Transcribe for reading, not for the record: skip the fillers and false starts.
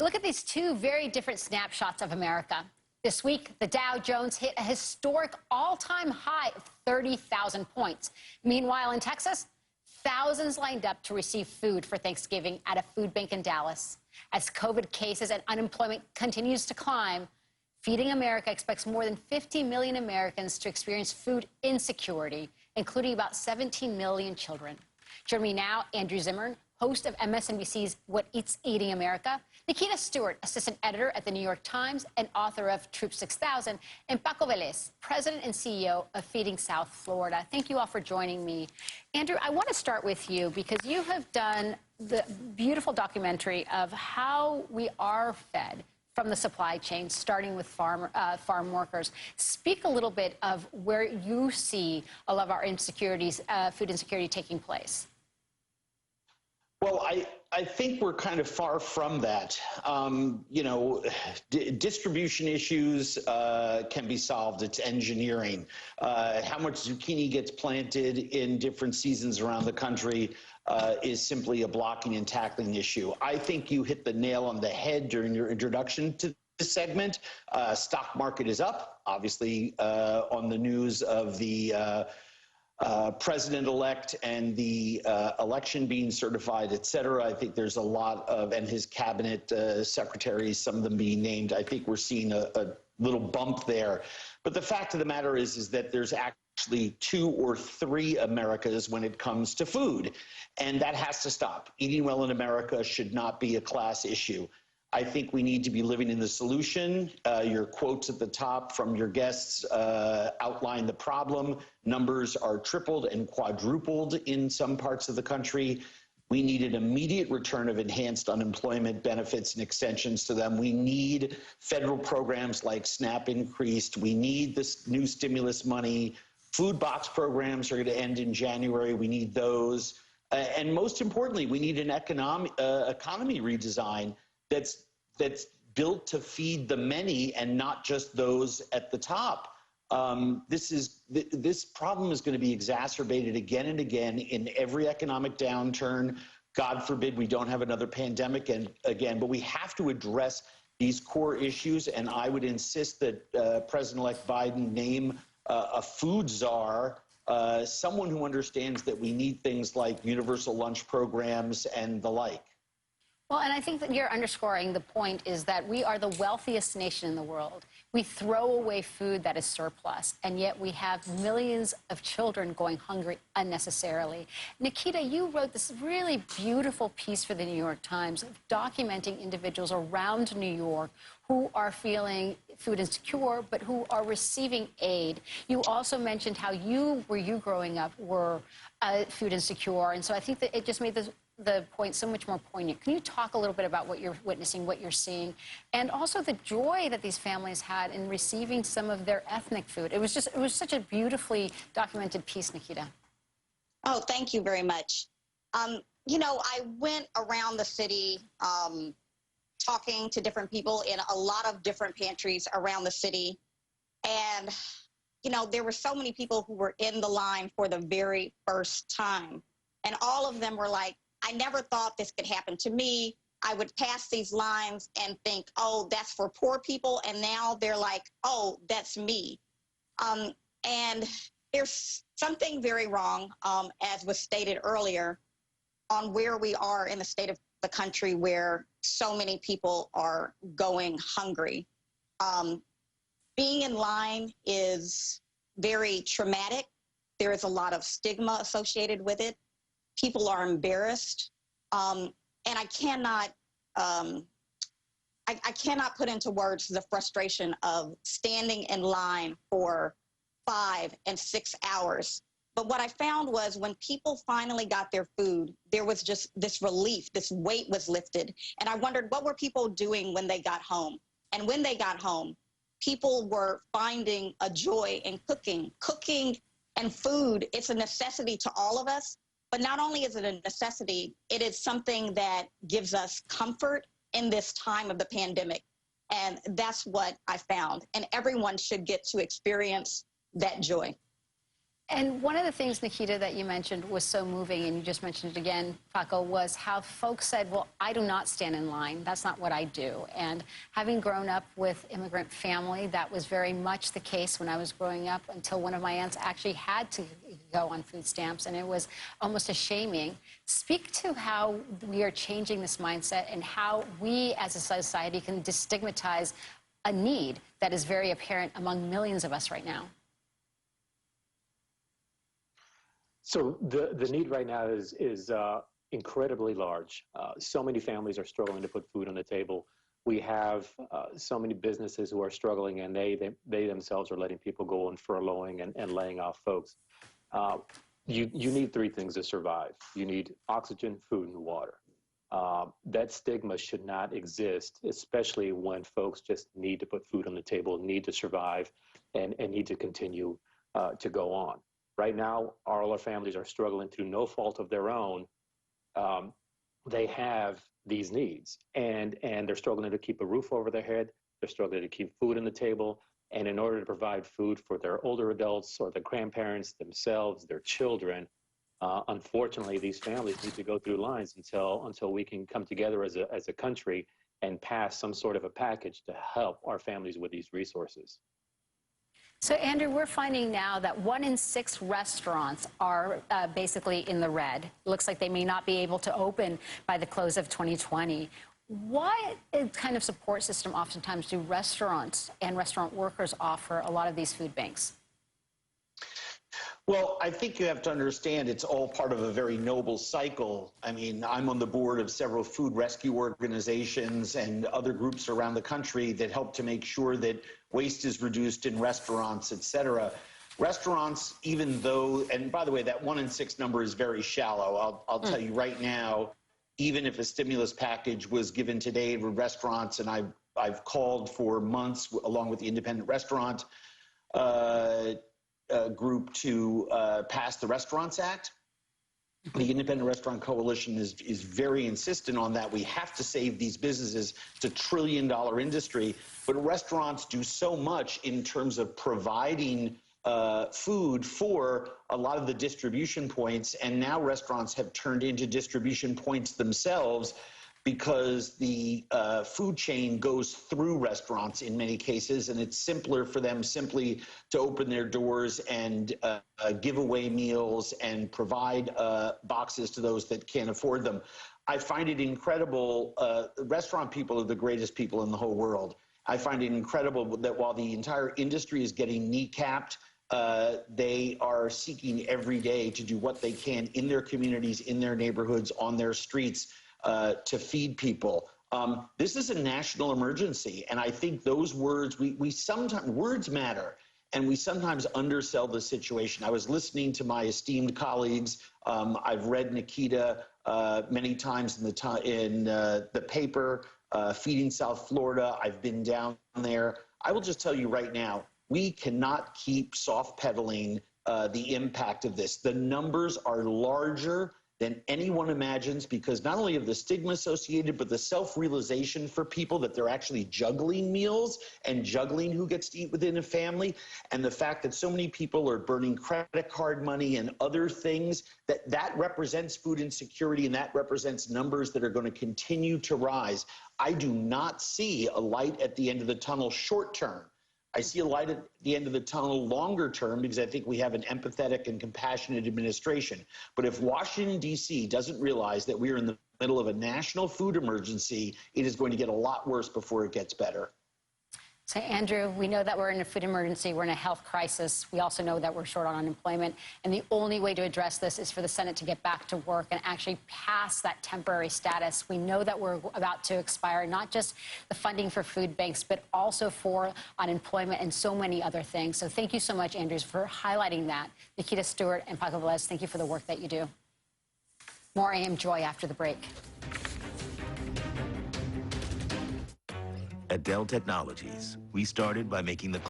Look at these two very different snapshots of America. This week, the Dow Jones hit a historic all-time high of 30,000 points. Meanwhile, in Texas, thousands lined up to receive food for Thanksgiving at a food bank in Dallas. As COVID cases and unemployment continues to climb, Feeding America expects more than 50 million Americans to experience food insecurity, including about 17 million children. Join me now, Andrew Zimmern, host of MSNBC's What Eats Eating America, Nikita Stewart, assistant editor at the New York Times and author of Troop 6000, and Paco Velez, president and CEO of Feeding South Florida. Thank you all for joining me. Andrew, I want to start with you because you have done the beautiful documentary of how we are fed from the supply chain, starting with farm workers. Speak a little bit of where you see a lot of our insecurities, food insecurity taking place. Well, I think we're kind of far from that. You know, distribution issues can be solved. It's engineering. How much zucchini gets planted in different seasons around the country is simply a blocking and tackling issue. I think you hit the nail on the head during your introduction to this segment. Stock market is up, obviously, on the news of the president-elect and the election being certified, et cetera. I think there's a lot of, and his cabinet secretaries, some of them being named, I think we're seeing a little bump there. But the fact of the matter is that there's actually 2 or 3 Americas when it comes to food, and that has to stop. Eating well in America should not be a class issue. I think we need to be living in the solution. Your quotes at the top from your guests outline the problem. Numbers are tripled and quadrupled in some parts of the country. We need an immediate return of enhanced unemployment benefits and extensions to them. We need federal programs like SNAP increased. We need this new stimulus money. Food box programs are going to end in January. We need those. And most importantly, we need an economy redesign that's built to feed the many and not just those at the top. This problem is going to be exacerbated again and again in every economic downturn. God forbid we don't have another pandemic again, but we have to address these core issues, and I would insist that President-elect Biden name a food czar, someone who understands that we need things like universal lunch programs and the like. Well, and I think that you're underscoring the point is that we are the wealthiest nation in the world. We throw away food that is surplus, and yet we have millions of children going hungry unnecessarily. Nikita, you wrote this really beautiful piece for the New York Times documenting individuals around New York who are feeling food insecure, but who are receiving aid. You also mentioned how where you growing up, were food insecure, and so I think that it just made the point so much more poignant. Can you talk a little bit about what you're witnessing, what you're seeing, and also the joy that these families had in receiving some of their ethnic food? It was such a beautifully documented piece, Nikita. Oh, thank you very much. You know, I went around the city talking to different people in a lot of different pantries around the city. And, you know, there were so many people who were in the line for the very first time. And all of them were like, I never thought this could happen to me. I would pass these lines and think, oh, that's for poor people. And now they're like, oh, that's me. And there's something very wrong, as was stated earlier, on where we are in the state of the country where so many people are going hungry. Being in line is very traumatic. There is a lot of stigma associated with it. People are embarrassed, and I cannot put into words the frustration of standing in line for 5 and 6 hours. But what I found was when people finally got their food, there was just this relief, this weight was lifted. And I wondered, what were people doing when they got home? And when they got home, people were finding a joy in cooking. Cooking and food, it's a necessity to all of us. But not only is it a necessity, it is something that gives us comfort in this time of the pandemic. And that's what I found. And everyone should get to experience that joy. And one of the things, Nikita, that you mentioned was so moving, and you just mentioned it again, Paco, was how folks said, well, I do not stand in line. That's not what I do. And having grown up with immigrant family, that was very much the case when I was growing up, until one of my aunts actually had to go on food stamps, and it was almost a shaming. Speak to how we are changing this mindset and how we as a society can destigmatize a need that is very apparent among millions of us right now. So the need right now is incredibly large. So many families are struggling to put food on the table. We have so many businesses who are struggling, and they themselves are letting people go on furloughing and laying off folks. You need three things to survive. You need oxygen, food, and water. That stigma should not exist, especially when folks just need to put food on the table, need to survive, and need to continue to go on. Right now, all our families are struggling through no fault of their own. They have these needs, and they're struggling to keep a roof over their head. They're struggling to keep food on the table. And in order to provide food for their older adults or their grandparents, themselves, their children, unfortunately, these families need to go through lines until we can come together as a country and pass some sort of a package to help our families with these resources. So, Andrew, we're finding now that 1 in 6 restaurants are basically in the red. It looks like they may not be able to open by the close of 2020. What kind of support system oftentimes do restaurants and restaurant workers offer a lot of these food banks? Well, I think you have to understand it's all part of a very noble cycle. I mean, I'm on the board of several food rescue organizations and other groups around the country that help to make sure that waste is reduced in restaurants, et cetera. Restaurants, even though, and by the way, that 1 in 6 number is very shallow. I'll tell you right now, even if a stimulus package was given today to restaurants, and I've called for months along with the independent restaurant group to pass the Restaurants Act. The Independent Restaurant Coalition is very insistent on that. We have to save these businesses. It's a $1 trillion industry, but restaurants do so much in terms of providing food for a lot of the distribution points, and now restaurants have turned into distribution points themselves, because the food chain goes through restaurants in many cases, and it's simpler for them simply to open their doors and give away meals and provide boxes to those that can't afford them. I find it incredible. Restaurant people are the greatest people in the whole world. I find it incredible that while the entire industry is getting kneecapped, they are seeking every day to do what they can in their communities, in their neighborhoods, on their streets, to feed people. This is a national emergency, and I think those words, we sometimes, words matter, and we sometimes undersell the situation. I was listening to my esteemed colleagues. I've read Nikita many times in the paper, Feeding South Florida. I've been down there. I will just tell you right now, we cannot keep soft pedaling the impact of this. The numbers are larger than anyone imagines, because not only of the stigma associated, but the self-realization for people that they're actually juggling meals and juggling who gets to eat within a family, and the fact that so many people are burning credit card money and other things, that represents food insecurity, and that represents numbers that are going to continue to rise. I do not see a light at the end of the tunnel short term. I see a light at the end of the tunnel longer term, because I think we have an empathetic and compassionate administration. But if Washington, D.C. doesn't realize that we are in the middle of a national food emergency, it is going to get a lot worse before it gets better. So, Andrew, we know that we're in a food emergency. We're in a health crisis. We also know that we're short on unemployment. And the only way to address this is for the Senate to get back to work and actually pass that temporary status. We know that we're about to expire not just the funding for food banks, but also for unemployment and so many other things. So thank you so much, Andrews, for highlighting that. Nikita Stewart and Paco Velez, thank you for the work that you do. More AM Joy after the break. At Dell Technologies, we started by making the